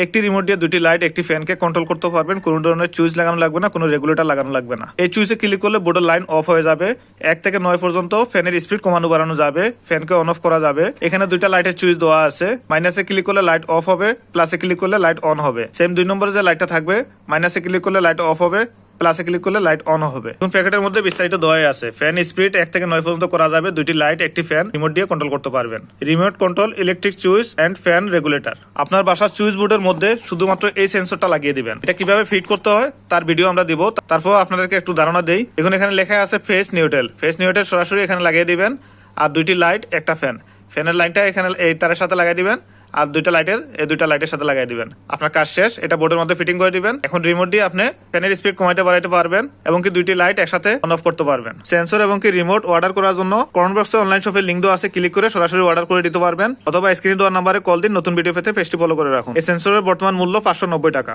একটি রিমোট দিয়ে দুটি লাইট একটি ফ্যানকে কন্ট্রোল করতে পারবেন। কোনো ধরনের সুইচ লাগানো লাগবে না, কোনো রেগুলেটর লাগানো লাগবে না। এই সুইচে ক্লিক করলে বোর্ডের লাইন অফ হয়ে যাবে। 1 থেকে 9 পর্যন্ত ফ্যানের স্পিড কমানো বাড়ানো যাবে, ফ্যানকে অন অফ করা যাবে। এখানে দুইটা লাইটের সুইচ দেওয়া আছে। মাইনাসে ক্লিক করলে লাইট অফ হবে, প্লাসে ক্লিক করলে লাইট অন হবে। সেম 2 নম্বরে যে লাইটটা থাকবে, মাইনাসে ক্লিক করলে লাইট অফ হবে, প্লাসে ক্লিক করলে লাইট অন হবে। এখন প্যাকেটের মধ্যে বিস্তারিত দেওয়া আছে। ফ্যান স্পিড 1 থেকে 9 পর্যন্ত করা যাবে। দুইটি লাইট একটি ফ্যান রিমোট দিয়ে কন্ট্রোল করতে পারবেন। Remote control electric switch and fan regulator. আপনার বাসার সুইচ বোর্ডের মধ্যে শুধুমাত্র এই সেন্সরটা লাগিয়ে দিবেন। এটা কিভাবে ফিট করতে হয় তার ভিডিও আমরা দিব। তারপর আপনাদেরকে একটু ধারণা দেই। এখন এখানে লেখা আছে ফেস নিউট্রাল। ফেস নিউট্রাল সরাসরি এখানে লাগিয়ে দিবেন। আর দুইটি লাইট একটা ফ্যান, ফ্যানের লাইনটা এখানে এই তারের সাথে লাগিয়ে দিবেন। আর দুইটা লাইটের সাথে লাগাই দিবেন। আপনার কাজ শেষ। এটা বোর্ডের মধ্যে ফিটিং করে দিবেন। এখন রিমোট দিয়ে আপনি ফ্যানের স্পিড কমাইতে বাড়াইতে পারবেন এবং কি দুইটি লাইট একসাথে অন অফ করতে পারবেন। সেন্সর এবং কি রিমোট অর্ডার করার জন্য কমেন্ট বক্সে অনলাইন শপের লিংক দেওয়া আছে, ক্লিক করে সরাসরি অর্ডার করে দিতে পারবেন, অথবা স্ক্রিনে দেওয়া নাম্বারে কল দিন। নতুন ভিডিও পেতে পেজটি ফলো করে রাখুন। এই সেন্সরের বর্তমান মূল্য 590 টাকা।